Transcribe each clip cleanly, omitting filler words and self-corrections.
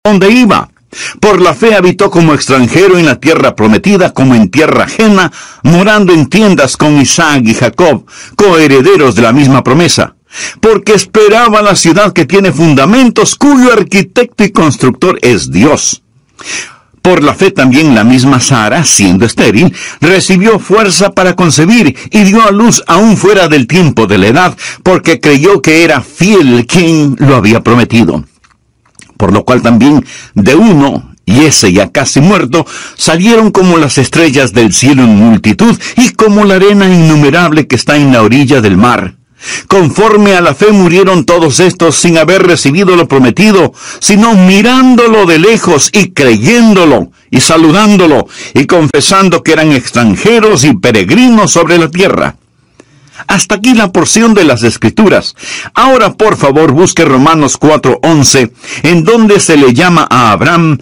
donde iba. Por la fe habitó como extranjero en la tierra prometida, como en tierra ajena, morando en tiendas con Isaac y Jacob, coherederos de la misma promesa. Porque esperaba la ciudad que tiene fundamentos, cuyo arquitecto y constructor es Dios. Por la fe también la misma Sara, siendo estéril, recibió fuerza para concebir y dio a luz aún fuera del tiempo de la edad, porque creyó que era fiel quien lo había prometido. Por lo cual también de uno, y ese ya casi muerto, salieron como las estrellas del cielo en multitud, y como la arena innumerable que está en la orilla del mar. Conforme a la fe murieron todos estos sin haber recibido lo prometido, sino mirándolo de lejos y creyéndolo, y saludándolo, y confesando que eran extranjeros y peregrinos sobre la tierra. Hasta aquí la porción de las Escrituras. Ahora, por favor, busque Romanos 4:11, en donde se le llama a Abraham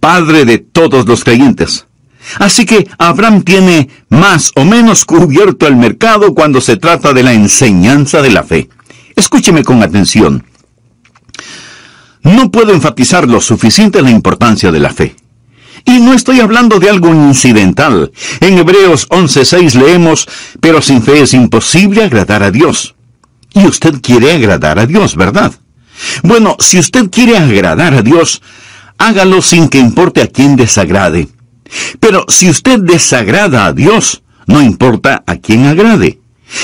padre de todos los creyentes. Así que Abraham tiene más o menos cubierto el mercado cuando se trata de la enseñanza de la fe. Escúcheme con atención. No puedo enfatizar lo suficiente la importancia de la fe. Y no estoy hablando de algo incidental. En Hebreos 11:6 leemos, pero sin fe es imposible agradar a Dios. Y usted quiere agradar a Dios, ¿verdad? Bueno, si usted quiere agradar a Dios, hágalo sin que importe a quién desagrade. Pero si usted desagrada a Dios, no importa a quién agrade.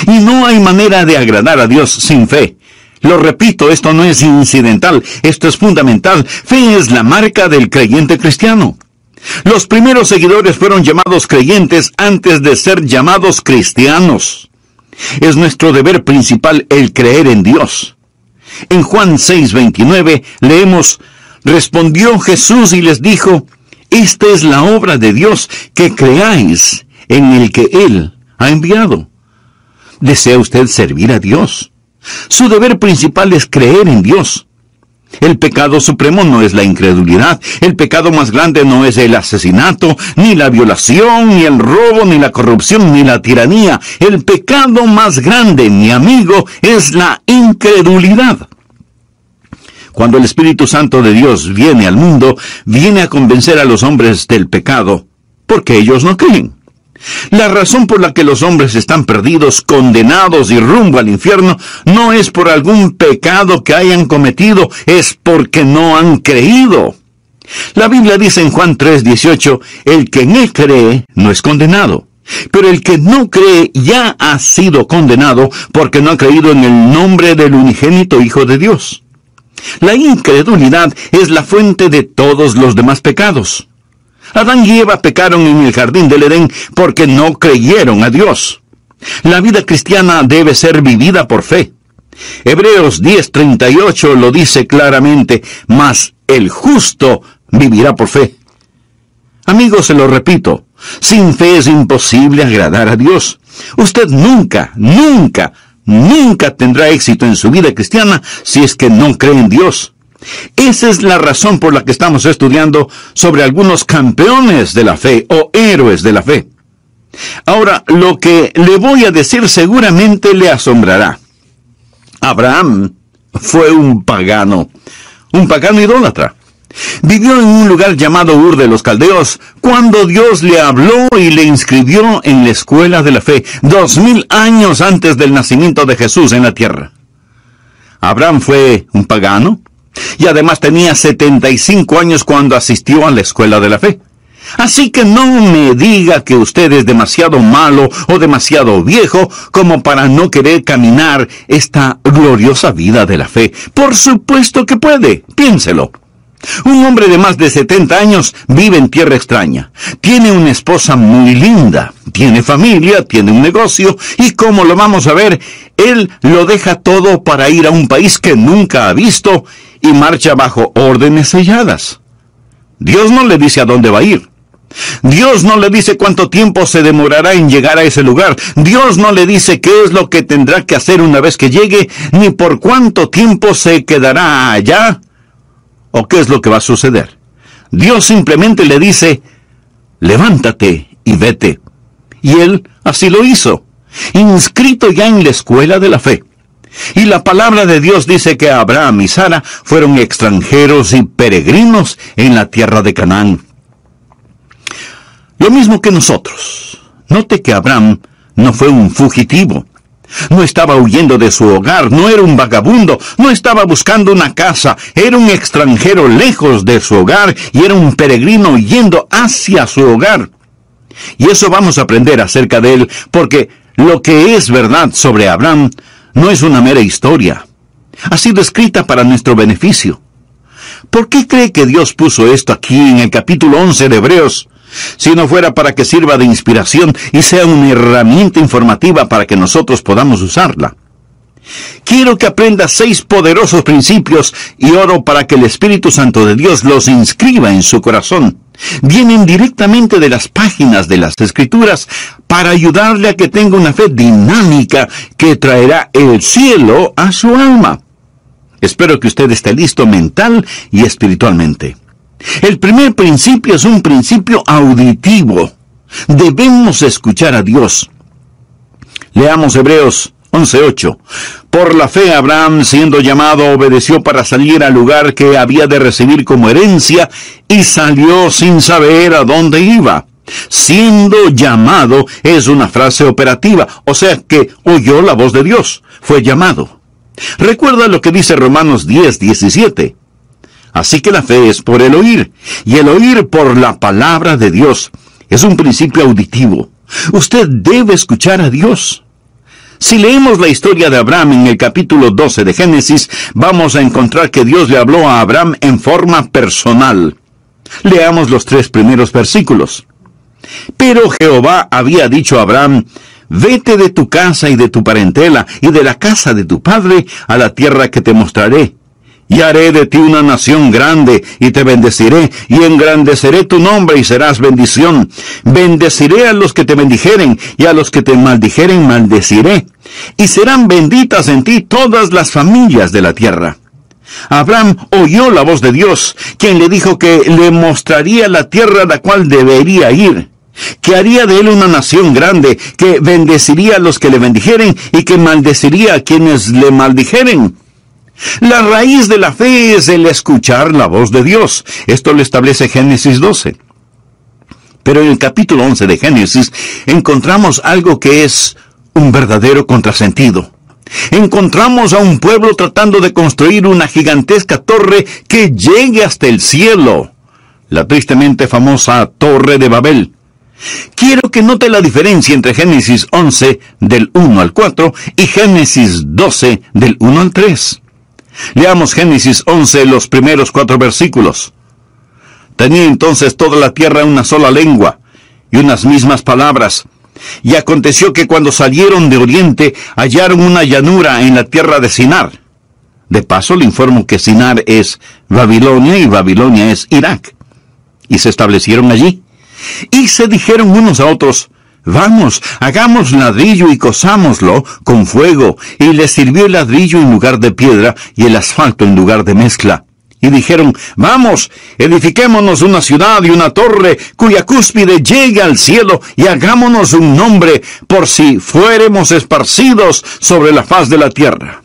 Y no hay manera de agradar a Dios sin fe. Lo repito, esto no es incidental, esto es fundamental. Fe es la marca del creyente cristiano. Los primeros seguidores fueron llamados creyentes antes de ser llamados cristianos. Es nuestro deber principal el creer en Dios. En Juan 6:29 leemos, respondió Jesús y les dijo, esta es la obra de Dios, que creáis en el que Él ha enviado. ¿Desea usted servir a Dios? Su deber principal es creer en Dios. El pecado supremo no es la incredulidad. El pecado más grande no es el asesinato, ni la violación, ni el robo, ni la corrupción, ni la tiranía. El pecado más grande, mi amigo, es la incredulidad. Cuando el Espíritu Santo de Dios viene al mundo, viene a convencer a los hombres del pecado, porque ellos no creen. La razón por la que los hombres están perdidos, condenados y rumbo al infierno, no es por algún pecado que hayan cometido, es porque no han creído. La Biblia dice en Juan 3:18, el que en él cree no es condenado. Pero el que no cree ya ha sido condenado porque no ha creído en el nombre del unigénito Hijo de Dios. La incredulidad es la fuente de todos los demás pecados. Adán y Eva pecaron en el jardín del Edén porque no creyeron a Dios. La vida cristiana debe ser vivida por fe. Hebreos 10:38 lo dice claramente, mas el justo vivirá por fe. Amigos, se lo repito, sin fe es imposible agradar a Dios. Usted nunca tendrá éxito en su vida cristiana si es que no cree en Dios. Esa es la razón por la que estamos estudiando sobre algunos campeones de la fe o héroes de la fe. Ahora, lo que le voy a decir seguramente le asombrará. Abraham fue un pagano idólatra. Vivió en un lugar llamado Ur de los Caldeos, cuando Dios le habló y le inscribió en la escuela de la fe, 2000 años antes del nacimiento de Jesús en la tierra. Abraham fue un pagano, y además tenía 75 años cuando asistió a la escuela de la fe. Así que no me diga que usted es demasiado malo o demasiado viejo como para no querer caminar esta gloriosa vida de la fe. Por supuesto que puede, piénselo. Un hombre de más de 70 años vive en tierra extraña. Tiene una esposa muy linda, tiene familia, tiene un negocio, y como lo vamos a ver, él lo deja todo para ir a un país que nunca ha visto y marcha bajo órdenes selladas. Dios no le dice a dónde va a ir. Dios no le dice cuánto tiempo se demorará en llegar a ese lugar. Dios no le dice qué es lo que tendrá que hacer una vez que llegue, ni por cuánto tiempo se quedará allá, o qué es lo que va a suceder. Dios simplemente le dice, levántate y vete. Y él así lo hizo, inscrito ya en la escuela de la fe. Y la palabra de Dios dice que Abraham y Sara fueron extranjeros y peregrinos en la tierra de Canaán. Lo mismo que nosotros. Note que Abraham no fue un fugitivo. No estaba huyendo de su hogar, no era un vagabundo, no estaba buscando una casa, era un extranjero lejos de su hogar y era un peregrino yendo hacia su hogar. Y eso vamos a aprender acerca de él, porque lo que es verdad sobre Abraham no es una mera historia. Ha sido escrita para nuestro beneficio. ¿Por qué cree que Dios puso esto aquí en el capítulo 11 de Hebreos? Si no fuera para que sirva de inspiración y sea una herramienta informativa para que nosotros podamos usarla. Quiero que aprenda 6 poderosos principios y oro para que el Espíritu Santo de Dios los inscriba en su corazón. Vienen directamente de las páginas de las Escrituras para ayudarle a que tenga una fe dinámica que traerá el cielo a su alma. Espero que usted esté listo mental y espiritualmente. El primer principio es un principio auditivo. Debemos escuchar a Dios. Leamos Hebreos 11:8. Por la fe Abraham, siendo llamado, obedeció para salir al lugar que había de recibir como herencia, y salió sin saber a dónde iba. Siendo llamado es una frase operativa, o sea que oyó la voz de Dios, fue llamado. Recuerda lo que dice Romanos 10:17. Así que la fe es por el oír, y el oír por la palabra de Dios. Es un principio auditivo. Usted debe escuchar a Dios. Si leemos la historia de Abraham en el capítulo 12 de Génesis, vamos a encontrar que Dios le habló a Abraham en forma personal. Leamos los 3 primeros versículos. Pero Jehová había dicho a Abraham: vete de tu casa y de tu parentela y de la casa de tu padre a la tierra que te mostraré. Y haré de ti una nación grande, y te bendeciré, y engrandeceré tu nombre, y serás bendición. Bendeciré a los que te bendijeren, y a los que te maldijeren maldeciré. Y serán benditas en ti todas las familias de la tierra. Abraham oyó la voz de Dios, quien le dijo que le mostraría la tierra a la cual debería ir, que haría de él una nación grande, que bendeciría a los que le bendijeren, y que maldeciría a quienes le maldijeren. La raíz de la fe es el escuchar la voz de Dios. Esto lo establece Génesis 12. Pero en el capítulo 11 de Génesis encontramos algo que es un verdadero contrasentido. Encontramos a un pueblo tratando de construir una gigantesca torre que llegue hasta el cielo. La tristemente famosa Torre de Babel. Quiero que note la diferencia entre Génesis 11 del 1 al 4 y Génesis 12 del 1 al 3. Leamos Génesis 11, los primeros 4 versículos. Tenía entonces toda la tierra una sola lengua, y unas mismas palabras. Y aconteció que cuando salieron de oriente, hallaron una llanura en la tierra de Sinar. De paso le informo que Sinar es Babilonia, y Babilonia es Irak. Y se establecieron allí. Y se dijeron unos a otros: vamos, hagamos ladrillo y cozámoslo con fuego. Y les sirvió el ladrillo en lugar de piedra y el asfalto en lugar de mezcla. Y dijeron: vamos, edifiquémonos una ciudad y una torre cuya cúspide llegue al cielo, y hagámonos un nombre, por si fuéremos esparcidos sobre la faz de la tierra.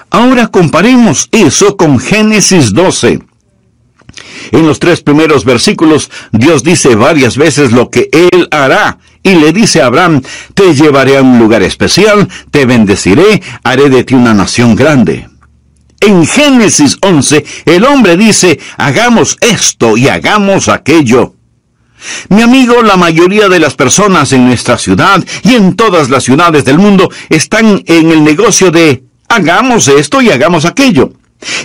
Ahora comparemos eso con Génesis 12. En los 3 primeros versículos, Dios dice varias veces lo que Él hará, y le dice a Abraham: te llevaré a un lugar especial, te bendeciré, haré de ti una nación grande. En Génesis 11, el hombre dice: hagamos esto y hagamos aquello. Mi amigo, la mayoría de las personas en nuestra ciudad y en todas las ciudades del mundo están en el negocio de hagamos esto y hagamos aquello.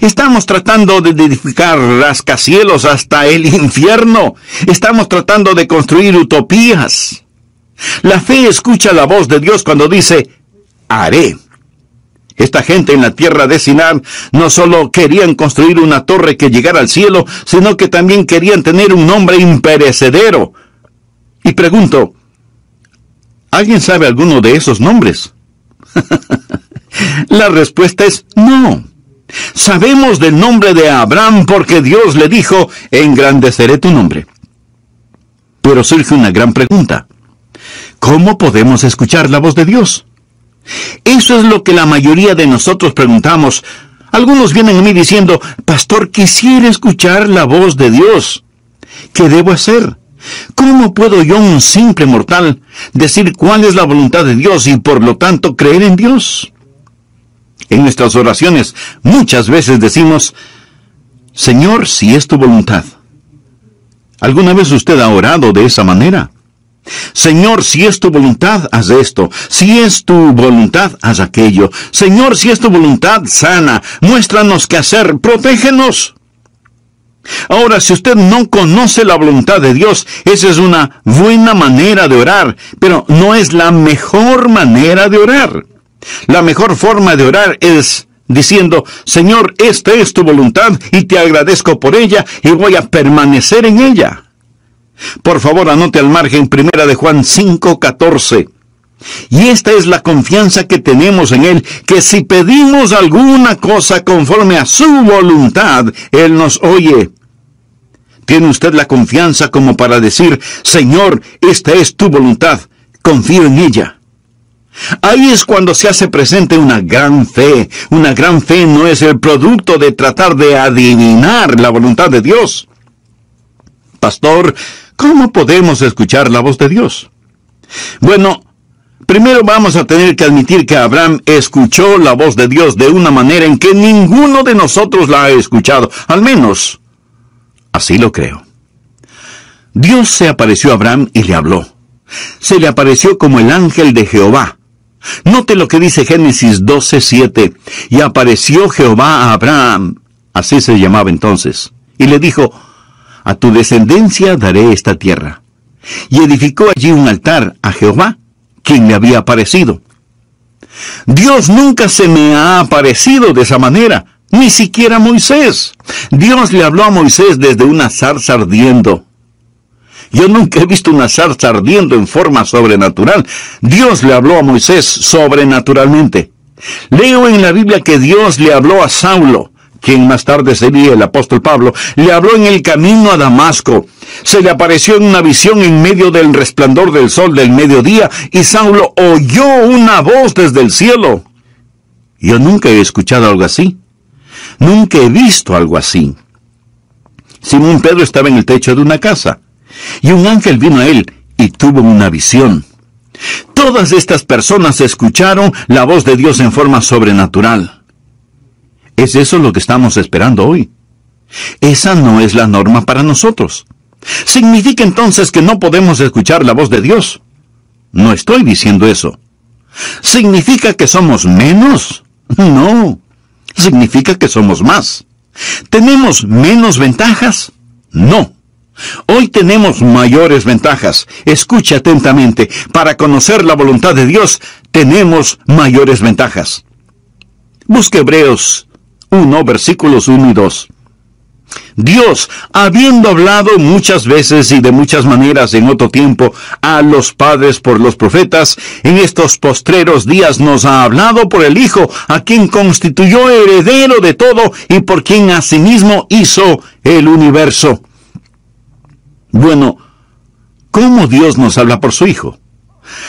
Estamos tratando de edificar rascacielos hasta el infierno. Estamos tratando de construir utopías. La fe escucha la voz de Dios cuando dice: haré. Esta gente en la tierra de Sinar no solo querían construir una torre que llegara al cielo, sino que también querían tener un nombre imperecedero. Y pregunto, ¿alguien sabe alguno de esos nombres? La respuesta es no. Sabemos del nombre de Abraham porque Dios le dijo: engrandeceré tu nombre. Pero surge una gran pregunta: ¿cómo podemos escuchar la voz de Dios? Eso es lo que la mayoría de nosotros preguntamos. Algunos vienen a mí diciendo, pastor, quisiera escuchar la voz de Dios. ¿Qué debo hacer? ¿Cómo puedo yo, un simple mortal, decir cuál es la voluntad de Dios y por lo tanto creer en Dios? En nuestras oraciones muchas veces decimos, Señor, si es tu voluntad. ¿Alguna vez usted ha orado de esa manera? Señor, si es tu voluntad, haz esto. Si es tu voluntad, haz aquello. Señor, si es tu voluntad, sana. Muéstranos qué hacer. Protégenos. Ahora, si usted no conoce la voluntad de Dios, esa es una buena manera de orar, pero no es la mejor manera de orar. La mejor forma de orar es diciendo, Señor, esta es tu voluntad y te agradezco por ella y voy a permanecer en ella. Por favor, anote al margen 1 de Juan 5:14. Y esta es la confianza que tenemos en Él, que si pedimos alguna cosa conforme a su voluntad, Él nos oye. ¿Tiene usted la confianza como para decir, Señor, esta es tu voluntad, confío en ella? Ahí es cuando se hace presente una gran fe. Una gran fe no es el producto de tratar de adivinar la voluntad de Dios. Pastor, ¿cómo podemos escuchar la voz de Dios? Bueno, primero vamos a tener que admitir que Abraham escuchó la voz de Dios de una manera en que ninguno de nosotros la ha escuchado. Al menos, así lo creo. Dios se apareció a Abraham y le habló. Se le apareció como el ángel de Jehová. Note lo que dice Génesis 12:7. Y apareció Jehová a Abraham, así se llamaba entonces, y le dijo, a tu descendencia daré esta tierra. Y edificó allí un altar a Jehová, quien le había aparecido. Dios nunca se me ha aparecido de esa manera, ni siquiera Moisés. Dios le habló a Moisés desde una zarza ardiendo. Yo nunca he visto una zarza ardiendo en forma sobrenatural. Dios le habló a Moisés sobrenaturalmente. Leo en la Biblia que Dios le habló a Saulo, quien más tarde sería el apóstol Pablo. Le habló en el camino a Damasco. Se le apareció en una visión en medio del resplandor del sol del mediodía, y Saulo oyó una voz desde el cielo. Yo nunca he escuchado algo así. Nunca he visto algo así. Simón Pedro estaba en el techo de una casa, y un ángel vino a él y tuvo una visión. Todas estas personas escucharon la voz de Dios en forma sobrenatural. ¿Es eso lo que estamos esperando hoy? Esa no es la norma para nosotros. ¿Significa entonces que no podemos escuchar la voz de Dios? No estoy diciendo eso. ¿Significa que somos menos? No. Significa que somos más. ¿Tenemos menos ventajas? No. Hoy tenemos mayores ventajas. Escuche atentamente. Para conocer la voluntad de Dios, tenemos mayores ventajas. Busque Hebreos 1, versículos 1 y 2. Dios, habiendo hablado muchas veces y de muchas maneras en otro tiempo a los padres por los profetas, en estos postreros días nos ha hablado por el Hijo, a quien constituyó heredero de todo y por quien asimismo hizo el universo. Bueno, ¿cómo Dios nos habla por su Hijo?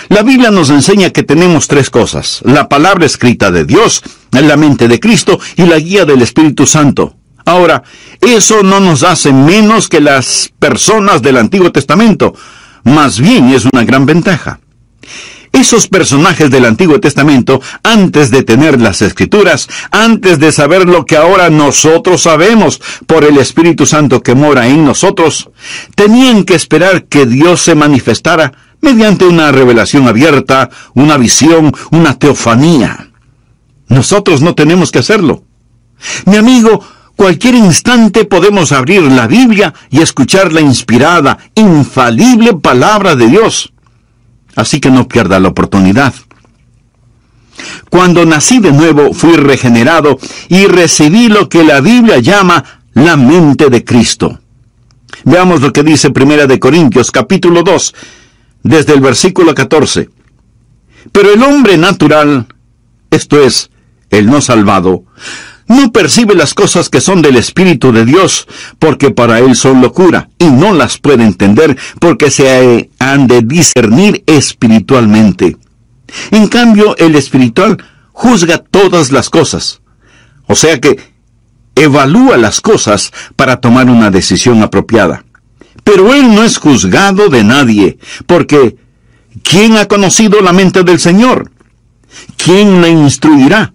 La Biblia nos enseña que tenemos tres cosas: la palabra escrita de Dios, la mente de Cristo y la guía del Espíritu Santo. Ahora, eso no nos hace menos que las personas del Antiguo Testamento, más bien es una gran ventaja. Esos personajes del Antiguo Testamento, antes de tener las Escrituras, antes de saber lo que ahora nosotros sabemos por el Espíritu Santo que mora en nosotros, tenían que esperar que Dios se manifestara mediante una revelación abierta, una visión, una teofanía. Nosotros no tenemos que hacerlo. Mi amigo, cualquier instante podemos abrir la Biblia y escuchar la inspirada, infalible palabra de Dios. Así que no pierda la oportunidad. Cuando nací de nuevo, fui regenerado y recibí lo que la Biblia llama la mente de Cristo. Veamos lo que dice 1 de Corintios, capítulo 2, desde el versículo 14. Pero el hombre natural, esto es, el no salvado, no percibe las cosas que son del Espíritu de Dios, porque para él son locura, y no las puede entender, porque se han de discernir espiritualmente. En cambio, el espiritual juzga todas las cosas. O sea que evalúa las cosas para tomar una decisión apropiada. Pero él no es juzgado de nadie, porque ¿quién ha conocido la mente del Señor? ¿Quién le instruirá?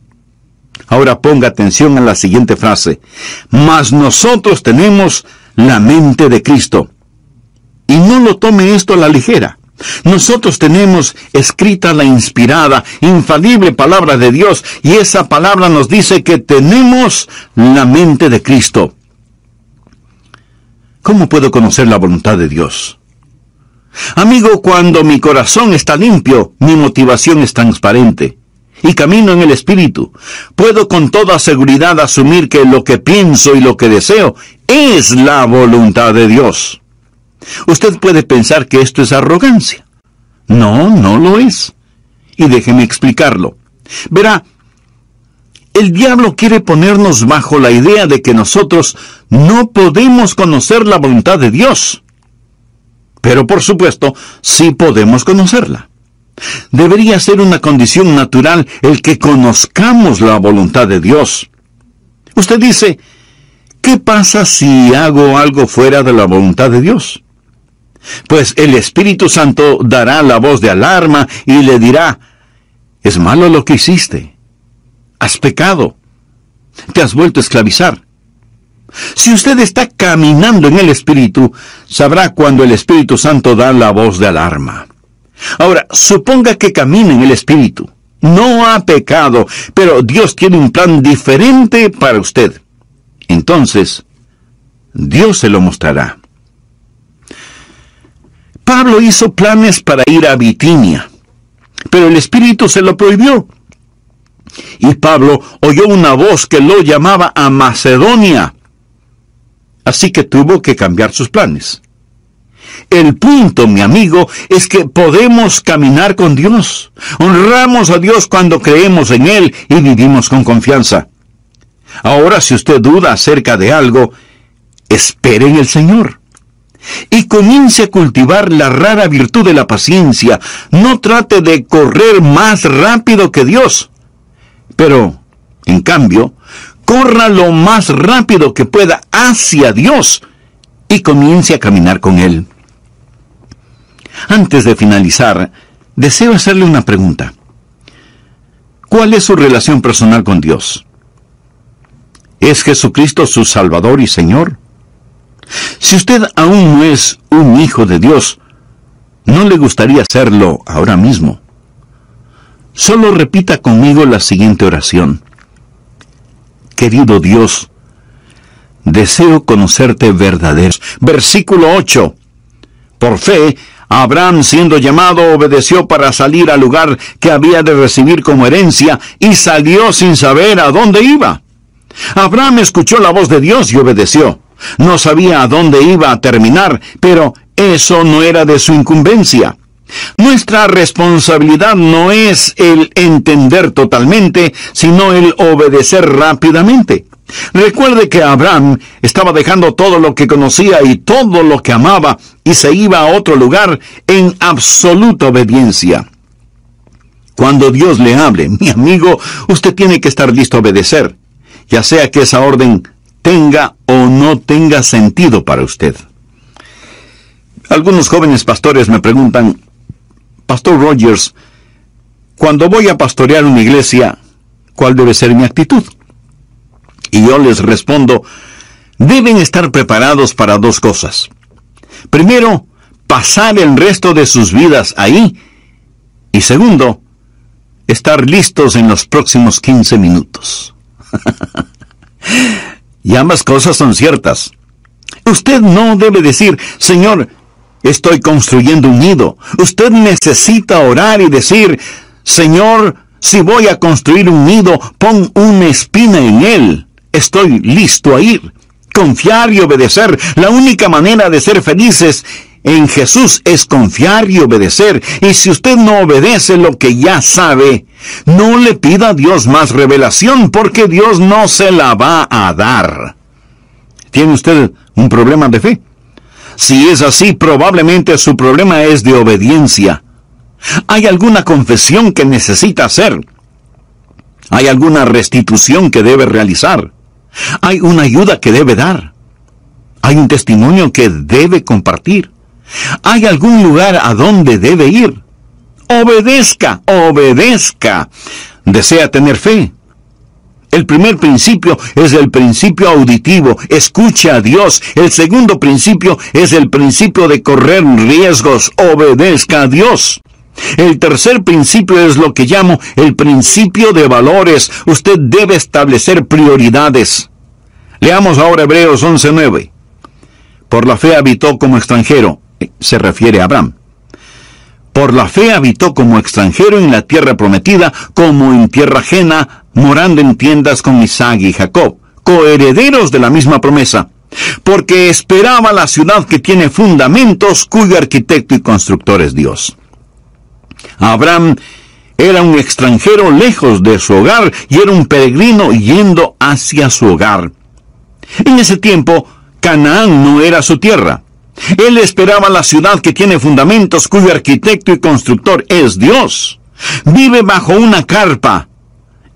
Ahora ponga atención a la siguiente frase. Mas nosotros tenemos la mente de Cristo. Y no lo tome esto a la ligera. Nosotros tenemos escrita la inspirada, infalible palabra de Dios, y esa palabra nos dice que tenemos la mente de Cristo. ¿Cómo puedo conocer la voluntad de Dios? Amigo, cuando mi corazón está limpio, mi motivación es transparente, y camino en el Espíritu, puedo con toda seguridad asumir que lo que pienso y lo que deseo es la voluntad de Dios. Usted puede pensar que esto es arrogancia. No, no lo es. Y déjeme explicarlo. Verá, el diablo quiere ponernos bajo la idea de que nosotros no podemos conocer la voluntad de Dios. Pero por supuesto, sí podemos conocerla. Debería ser una condición natural el que conozcamos la voluntad de Dios. Usted dice, ¿qué pasa si hago algo fuera de la voluntad de Dios? Pues el Espíritu Santo dará la voz de alarma y le dirá, es malo lo que hiciste. Has pecado. Te has vuelto a esclavizar. Si usted está caminando en el Espíritu, sabrá cuando el Espíritu Santo da la voz de alarma. Ahora, suponga que camina en el Espíritu. No ha pecado, pero Dios tiene un plan diferente para usted. Entonces, Dios se lo mostrará. Pablo hizo planes para ir a Bitinia, pero el Espíritu se lo prohibió. Y Pablo oyó una voz que lo llamaba a Macedonia. Así que tuvo que cambiar sus planes. El punto, mi amigo, es que podemos caminar con Dios. Honramos a Dios cuando creemos en Él y vivimos con confianza. Ahora, si usted duda acerca de algo, espere en el Señor. Y comience a cultivar la rara virtud de la paciencia. No trate de correr más rápido que Dios. Pero, en cambio, corra lo más rápido que pueda hacia Dios y comience a caminar con Él. Antes de finalizar, deseo hacerle una pregunta. ¿Cuál es su relación personal con Dios? ¿Es Jesucristo su Salvador y Señor? Si usted aún no es un hijo de Dios, ¿no le gustaría serlo ahora mismo? Solo repita conmigo la siguiente oración. Querido Dios, deseo conocerte verdadero. Versículo 8. Por fe, Abraham, siendo llamado, obedeció para salir al lugar que había de recibir como herencia, y salió sin saber a dónde iba. Abraham escuchó la voz de Dios y obedeció. No sabía a dónde iba a terminar, pero eso no era de su incumbencia. Nuestra responsabilidad no es el entender totalmente, sino el obedecer rápidamente. Recuerde que Abraham estaba dejando todo lo que conocía y todo lo que amaba y se iba a otro lugar en absoluta obediencia. Cuando Dios le hable, mi amigo, usted tiene que estar listo a obedecer, ya sea que esa orden tenga o no tenga sentido para usted. Algunos jóvenes pastores me preguntan, Pastor Rogers, cuando voy a pastorear una iglesia, ¿cuál debe ser mi actitud? Y yo les respondo, deben estar preparados para dos cosas. Primero, pasar el resto de sus vidas ahí. Y segundo, estar listos en los próximos 15 minutos. Y ambas cosas son ciertas. Usted no debe decir, Señor, estoy construyendo un nido. Usted necesita orar y decir, Señor, si voy a construir un nido, pon una espina en él. Estoy listo a ir. Confiar y obedecer. La única manera de ser felices en Jesús es confiar y obedecer. Y si usted no obedece lo que ya sabe, no le pida a Dios más revelación, porque Dios no se la va a dar. ¿Tiene usted un problema de fe? Si es así, probablemente su problema es de obediencia. ¿Hay alguna confesión que necesita hacer? ¿Hay alguna restitución que debe realizar? ¿Hay una ayuda que debe dar? ¿Hay un testimonio que debe compartir? ¿Hay algún lugar a donde debe ir? Obedezca, obedezca. ¿Desea tener fe? El primer principio es el principio auditivo. Escuche a Dios. El segundo principio es el principio de correr riesgos. Obedezca a Dios. El tercer principio es lo que llamo el principio de valores. Usted debe establecer prioridades. Leamos ahora Hebreos 11:9. Por la fe habitó como extranjero. Se refiere a Abraham. Por la fe habitó como extranjero en la tierra prometida, como en tierra ajena, morando en tiendas con Isaac y Jacob, coherederos de la misma promesa, porque esperaba la ciudad que tiene fundamentos, cuyo arquitecto y constructor es Dios. Abraham era un extranjero lejos de su hogar y era un peregrino yendo hacia su hogar. En ese tiempo, Canaán no era su tierra. Él esperaba la ciudad que tiene fundamentos, cuyo arquitecto y constructor es Dios. Vive bajo una carpa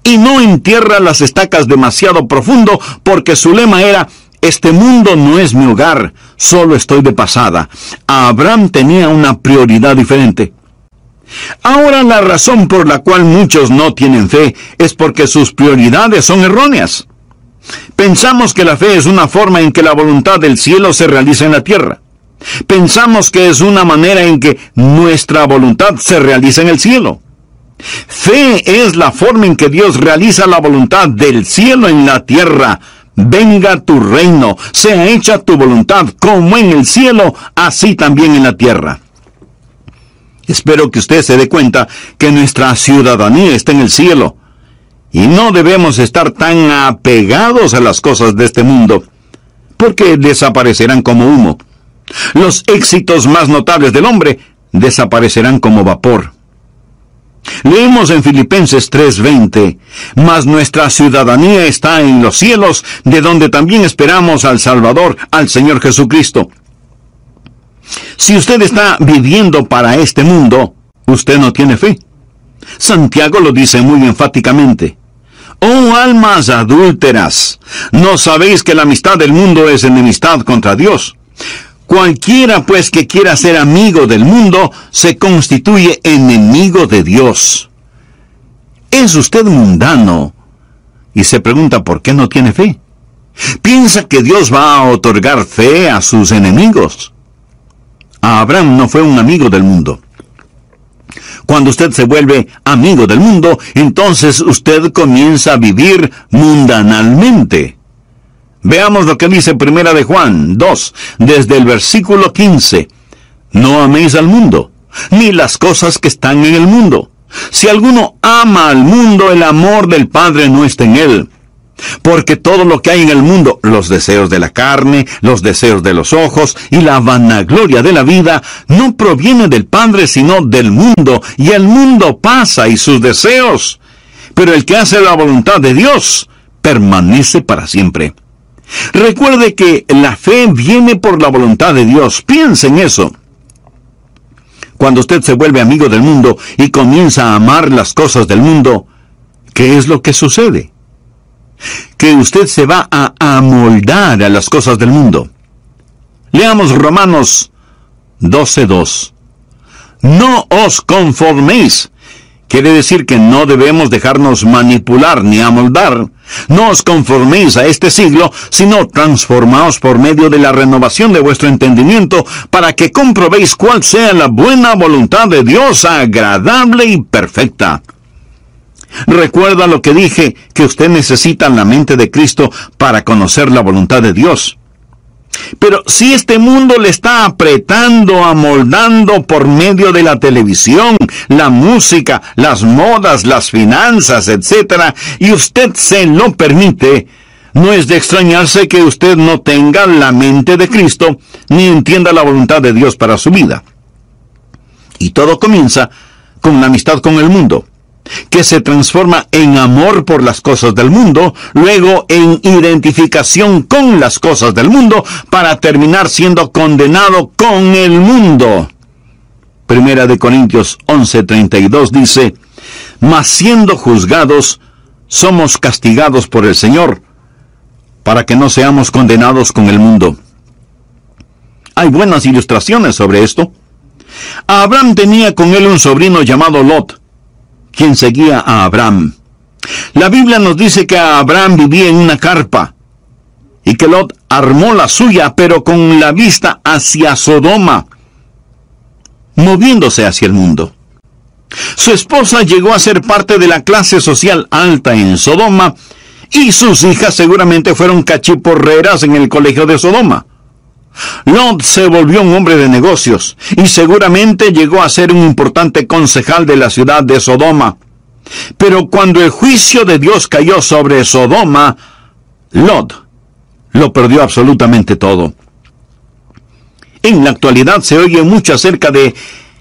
y no entierra las estacas demasiado profundo, porque su lema era: este mundo no es mi hogar, solo estoy de pasada. Abraham tenía una prioridad diferente. Ahora, la razón por la cual muchos no tienen fe es porque sus prioridades son erróneas. Pensamos que la fe es una forma en que la voluntad del cielo se realiza en la tierra. Pensamos que es una manera en que nuestra voluntad se realiza en el cielo. Fe es la forma en que Dios realiza la voluntad del cielo en la tierra. Venga tu reino, sea hecha tu voluntad, como en el cielo, así también en la tierra. Espero que usted se dé cuenta que nuestra ciudadanía está en el cielo, y no debemos estar tan apegados a las cosas de este mundo, porque desaparecerán como humo. Los éxitos más notables del hombre desaparecerán como vapor. Leemos en Filipenses 3:20, mas nuestra ciudadanía está en los cielos, de donde también esperamos al Salvador, al Señor Jesucristo. Si usted está viviendo para este mundo, usted no tiene fe. Santiago lo dice muy enfáticamente. Oh almas adúlteras, ¿no sabéis que la amistad del mundo es enemistad contra Dios? Cualquiera pues que quiera ser amigo del mundo, se constituye enemigo de Dios. ¿Es usted mundano y se pregunta por qué no tiene fe? ¿Piensa que Dios va a otorgar fe a sus enemigos? Abraham no fue un amigo del mundo. Cuando usted se vuelve amigo del mundo, entonces usted comienza a vivir mundanalmente. Veamos lo que dice 1 de Juan 2, desde el versículo 15. No améis al mundo, ni las cosas que están en el mundo. Si alguno ama al mundo, el amor del Padre no está en él. Porque todo lo que hay en el mundo, los deseos de la carne, los deseos de los ojos y la vanagloria de la vida, no proviene del Padre sino del mundo, y el mundo pasa y sus deseos. Pero el que hace la voluntad de Dios permanece para siempre. Recuerde que la fe viene por la voluntad de Dios. Piense en eso. Cuando usted se vuelve amigo del mundo y comienza a amar las cosas del mundo, ¿qué es lo que sucede? Que usted se va a amoldar a las cosas del mundo. Leamos Romanos 12:2. No os conforméis. Quiere decir que no debemos dejarnos manipular ni amoldar. No os conforméis a este siglo, sino transformaos por medio de la renovación de vuestro entendimiento, para que comprobéis cuál sea la buena voluntad de Dios, agradable y perfecta. Recuerda lo que dije, que usted necesita la mente de Cristo para conocer la voluntad de Dios. Pero si este mundo le está apretando, amoldando por medio de la televisión, la música, las modas, las finanzas, etc., y usted se lo permite, no es de extrañarse que usted no tenga la mente de Cristo, ni entienda la voluntad de Dios para su vida. Y todo comienza con la amistad con el mundo, que se transforma en amor por las cosas del mundo, luego en identificación con las cosas del mundo, para terminar siendo condenado con el mundo. Primera de Corintios 11:32 dice: mas siendo juzgados, somos castigados por el Señor, para que no seamos condenados con el mundo. Hay buenas ilustraciones sobre esto. Abraham tenía con él un sobrino llamado Lot, quien seguía a Abraham. La Biblia nos dice que Abraham vivía en una carpa, y que Lot armó la suya, pero con la vista hacia Sodoma, moviéndose hacia el mundo. Su esposa llegó a ser parte de la clase social alta en Sodoma, y sus hijas seguramente fueron cachiporreras en el colegio de Sodoma. Lot se volvió un hombre de negocios, y seguramente llegó a ser un importante concejal de la ciudad de Sodoma. Pero cuando el juicio de Dios cayó sobre Sodoma, Lot lo perdió absolutamente todo. En la actualidad se oye mucho acerca de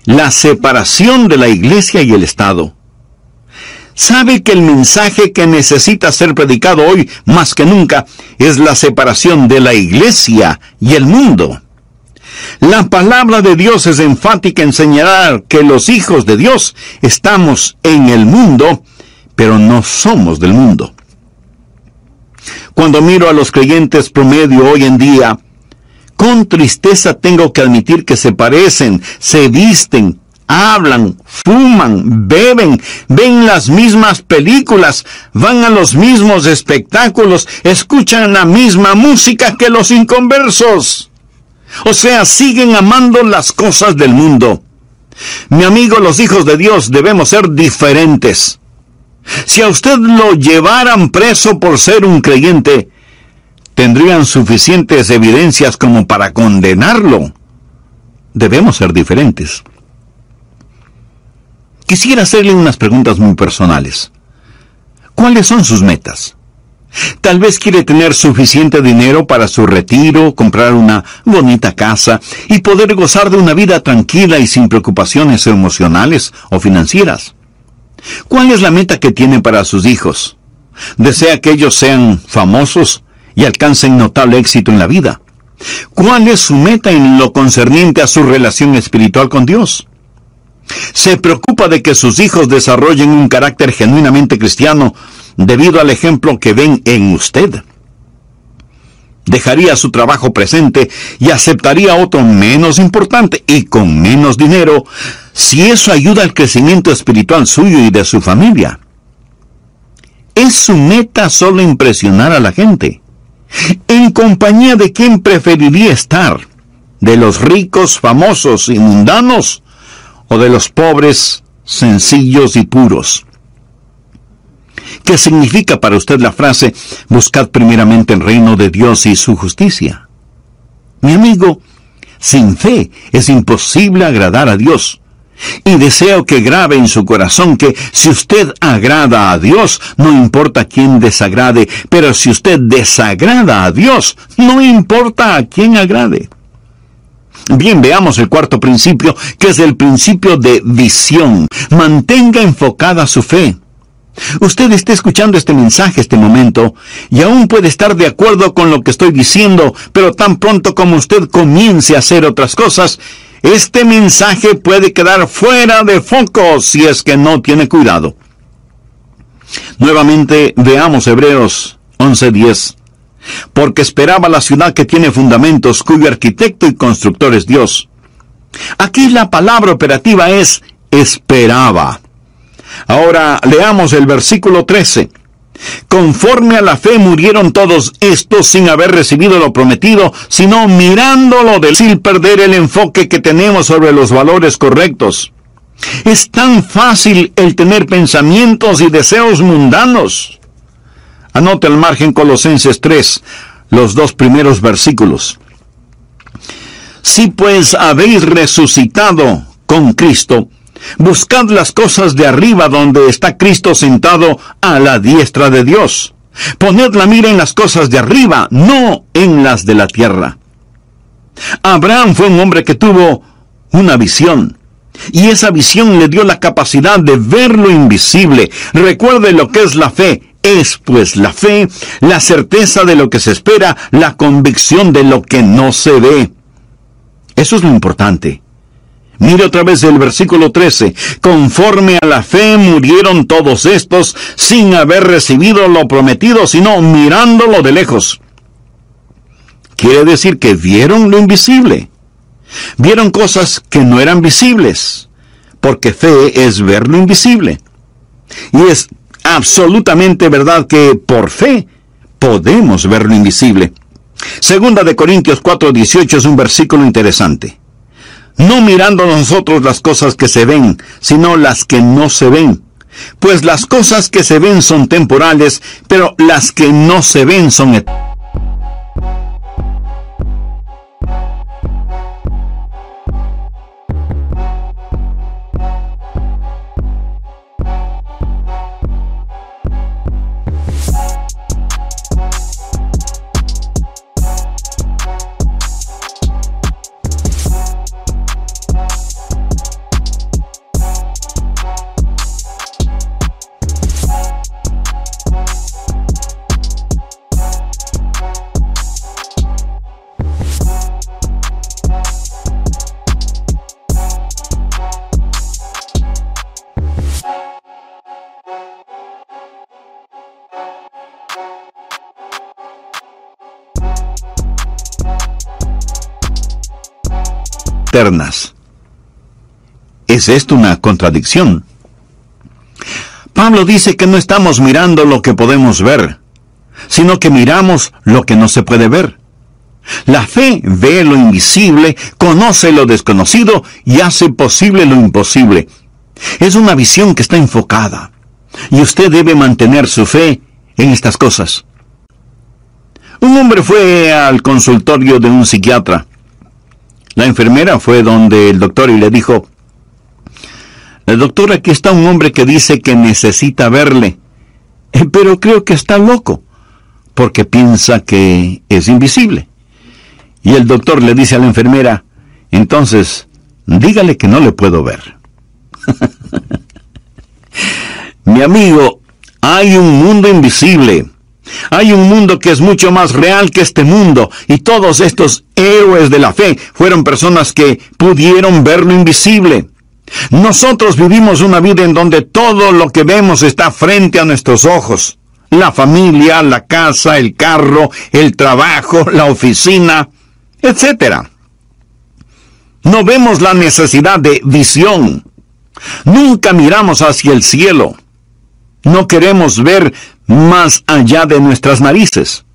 la separación de la iglesia y el Estado. ¿Sabe que el mensaje que necesita ser predicado hoy más que nunca es la separación de la iglesia y el mundo? La palabra de Dios es enfática en señalar que los hijos de Dios estamos en el mundo, pero no somos del mundo. Cuando miro a los creyentes promedio hoy en día, con tristeza tengo que admitir que se parecen, se visten, hablan, fuman, beben, ven las mismas películas, van a los mismos espectáculos, escuchan la misma música que los inconversos. O sea, siguen amando las cosas del mundo. Mi amigo, los hijos de Dios debemos ser diferentes. Si a usted lo llevaran preso por ser un creyente, tendrían suficientes evidencias como para condenarlo. Debemos ser diferentes. Quisiera hacerle unas preguntas muy personales. ¿Cuáles son sus metas? Tal vez quiere tener suficiente dinero para su retiro, comprar una bonita casa y poder gozar de una vida tranquila y sin preocupaciones emocionales o financieras. ¿Cuál es la meta que tiene para sus hijos? ¿Desea que ellos sean famosos y alcancen notable éxito en la vida? ¿Cuál es su meta en lo concerniente a su relación espiritual con Dios? ¿Se preocupa de que sus hijos desarrollen un carácter genuinamente cristiano debido al ejemplo que ven en usted? ¿Dejaría su trabajo presente y aceptaría otro menos importante y con menos dinero si eso ayuda al crecimiento espiritual suyo y de su familia? ¿Es su meta solo impresionar a la gente? ¿En compañía de quién preferiría estar? ¿De los ricos, famosos y mundanos? ¿O de los pobres, sencillos y puros? ¿Qué significa para usted la frase, buscad primeramente el reino de Dios y su justicia? Mi amigo, sin fe es imposible agradar a Dios. Y deseo que grabe en su corazón que si usted agrada a Dios, no importa a quién desagrade, pero si usted desagrada a Dios, no importa a quién agrade. Bien, veamos el cuarto principio, que es el principio de visión. Mantenga enfocada su fe. Usted está escuchando este mensaje, este momento, y aún puede estar de acuerdo con lo que estoy diciendo, pero tan pronto como usted comience a hacer otras cosas, este mensaje puede quedar fuera de foco si es que no tiene cuidado. Nuevamente veamos Hebreos 11:10. Porque esperaba la ciudad que tiene fundamentos, cuyo arquitecto y constructor es Dios. Aquí la palabra operativa es esperaba. Ahora leamos el versículo 13. Conforme a la fe murieron todos estos sin haber recibido lo prometido, sino mirándolo sin perder el enfoque que tenemos sobre los valores correctos. Es tan fácil el tener pensamientos y deseos mundanos. Anote al margen Colosenses 3, los 2 primeros versículos. Si pues habéis resucitado con Cristo, buscad las cosas de arriba donde está Cristo sentado a la diestra de Dios. Poned la mira en las cosas de arriba, no en las de la tierra. Abraham fue un hombre que tuvo una visión. Y esa visión le dio la capacidad de ver lo invisible. Recuerde lo que es la fe. Es pues la fe, la certeza de lo que se espera, la convicción de lo que no se ve. Eso es lo importante. Mire otra vez el versículo 13. Conforme a la fe murieron todos estos sin haber recibido lo prometido, sino mirándolo de lejos. Quiere decir que vieron lo invisible. Vieron cosas que no eran visibles, porque fe es ver lo invisible. Y es absolutamente verdad que por fe podemos ver lo invisible. Segunda de Corintios 4:18 es un versículo interesante. No mirando nosotros las cosas que se ven, sino las que no se ven. Pues las cosas que se ven son temporales, pero las que no se ven son eternas. ¿Es esto una contradicción? Pablo dice que no estamos mirando lo que podemos ver, sino que miramos lo que no se puede ver. La fe ve lo invisible, conoce lo desconocido y hace posible lo imposible. Es una visión que está enfocada, y usted debe mantener su fe en estas cosas. Un hombre fue al consultorio de un psiquiatra. La enfermera fue donde el doctor y le dijo: doctor, aquí está un hombre que dice que necesita verle, pero creo que está loco, porque piensa que es invisible. Y el doctor le dice a la enfermera: entonces, dígale que no le puedo ver. Mi amigo, hay un mundo invisible. Hay un mundo que es mucho más real que este mundo, y todos estos héroes de la fe fueron personas que pudieron ver lo invisible. Nosotros vivimos una vida en donde todo lo que vemos está frente a nuestros ojos. La familia, la casa, el carro, el trabajo, la oficina, etc. No vemos la necesidad de visión. Nunca miramos hacia el cielo. No queremos ver más allá de nuestras narices.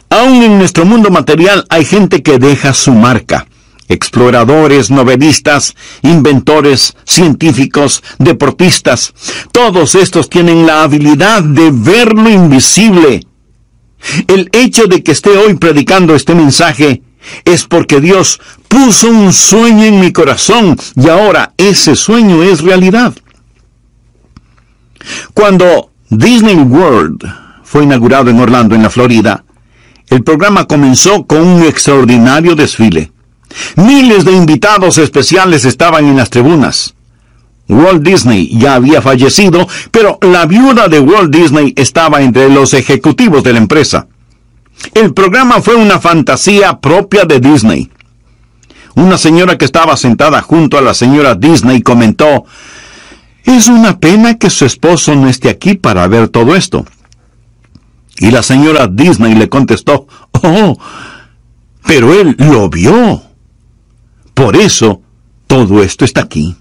Aún en nuestro mundo material hay gente que deja su marca. Exploradores, novelistas, inventores, científicos, deportistas. Todos estos tienen la habilidad de ver lo invisible. El hecho de que esté hoy predicando este mensaje es porque Dios puso un sueño en mi corazón y ahora ese sueño es realidad. Cuando Disney World fue inaugurado en Orlando, en la Florida, el programa comenzó con un extraordinario desfile. Miles de invitados especiales estaban en las tribunas. Walt Disney ya había fallecido, pero la viuda de Walt Disney estaba entre los ejecutivos de la empresa. El programa fue una fantasía propia de Disney. Una señora que estaba sentada junto a la señora Disney comentó: es una pena que su esposo no esté aquí para ver todo esto. Y la señora Disney le contestó: oh, pero él lo vio. Por eso, todo esto está aquí.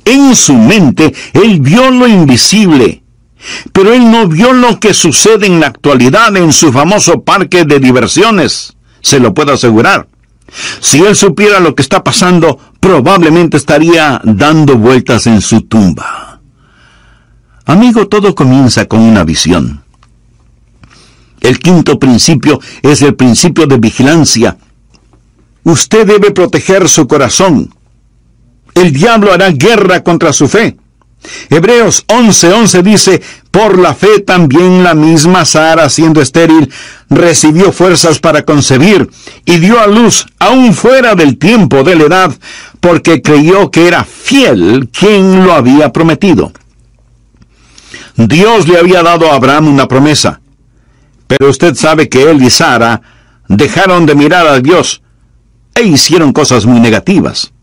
En su mente, él vio lo invisible, pero él no vio lo que sucede en la actualidad en su famoso parque de diversiones, se lo puedo asegurar. Si él supiera lo que está pasando, probablemente estaría dando vueltas en su tumba. Amigo, todo comienza con una visión. El quinto principio es el principio de vigilancia. Usted debe proteger su corazón. El diablo hará guerra contra su fe. Hebreos 11:11 dice: por la fe también la misma Sara, siendo estéril, recibió fuerzas para concebir, y dio a luz aún fuera del tiempo de la edad, porque creyó que era fiel quien lo había prometido. Dios le había dado a Abraham una promesa, pero usted sabe que él y Sara dejaron de mirar a Dios e hicieron cosas muy negativas.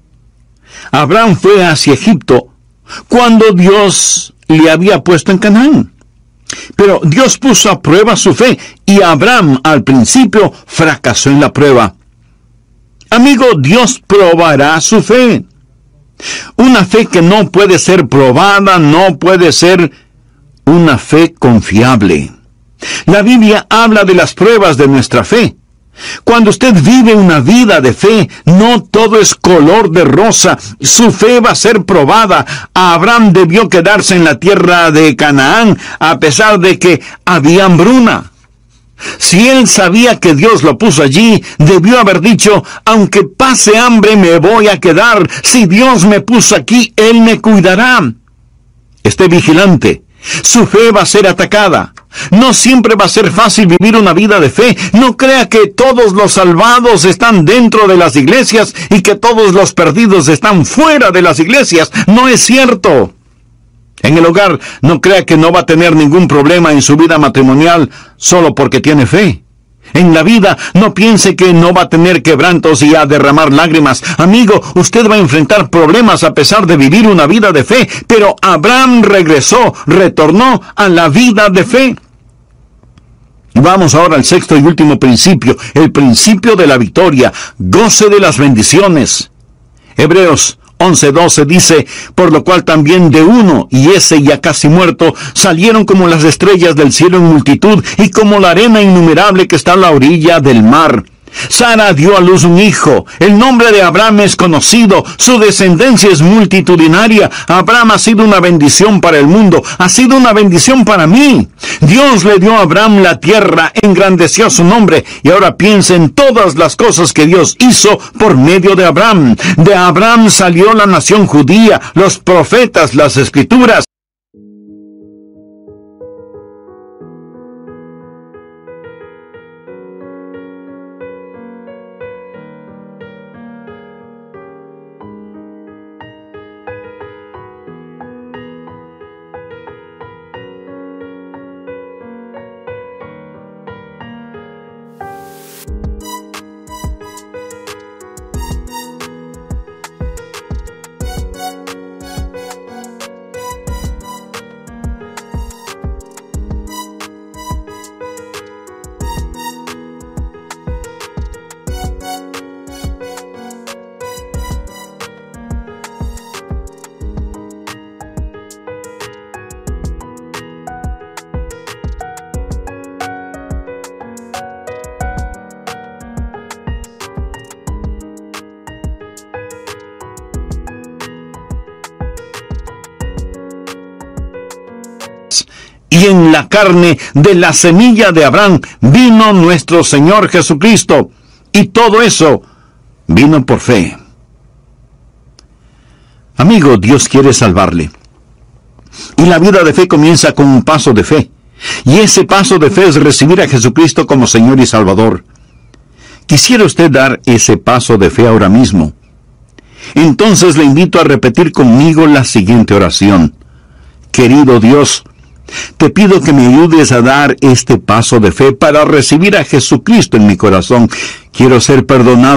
Abraham fue hacia Egipto cuando Dios le había puesto en Canaán. Pero Dios puso a prueba su fe y Abraham al principio fracasó en la prueba. Amigo, Dios probará su fe. Una fe que no puede ser probada no puede ser una fe confiable. La Biblia habla de las pruebas de nuestra fe. Cuando usted vive una vida de fe, no todo es color de rosa. Su fe va a ser probada. Abraham debió quedarse en la tierra de Canaán a pesar de que había hambruna. Si él sabía que Dios lo puso allí, debió haber dicho, aunque pase hambre me voy a quedar. Si Dios me puso aquí, Él me cuidará. Esté vigilante. Su fe va a ser atacada. No siempre va a ser fácil vivir una vida de fe. No crea que todos los salvados están dentro de las iglesias y que todos los perdidos están fuera de las iglesias. No es cierto. En el hogar, no crea que no va a tener ningún problema en su vida matrimonial solo porque tiene fe. En la vida, no piense que no va a tener quebrantos y a derramar lágrimas. Amigo, usted va a enfrentar problemas a pesar de vivir una vida de fe. Pero Abraham retornó a la vida de fe. Vamos ahora al sexto y último principio, el principio de la victoria. Goce de las bendiciones. Hebreos 11:12 dice, por lo cual también de uno, y ese ya casi muerto, salieron como las estrellas del cielo en multitud, y como la arena innumerable que está a la orilla del mar. Sara dio a luz un hijo. El nombre de Abraham es conocido. Su descendencia es multitudinaria. Abraham ha sido una bendición para el mundo. Ha sido una bendición para mí. Dios le dio a Abraham la tierra, engrandeció su nombre. Y ahora piensa en todas las cosas que Dios hizo por medio de Abraham. De Abraham salió la nación judía, los profetas, las escrituras. Y en la carne de la semilla de Abraham vino nuestro Señor Jesucristo. Y todo eso vino por fe. Amigo, Dios quiere salvarle. Y la vida de fe comienza con un paso de fe. Y ese paso de fe es recibir a Jesucristo como Señor y Salvador. ¿Quisiera usted dar ese paso de fe ahora mismo? Entonces le invito a repetir conmigo la siguiente oración. Querido Dios, te pido que me ayudes a dar este paso de fe para recibir a Jesucristo en mi corazón. Quiero ser perdonado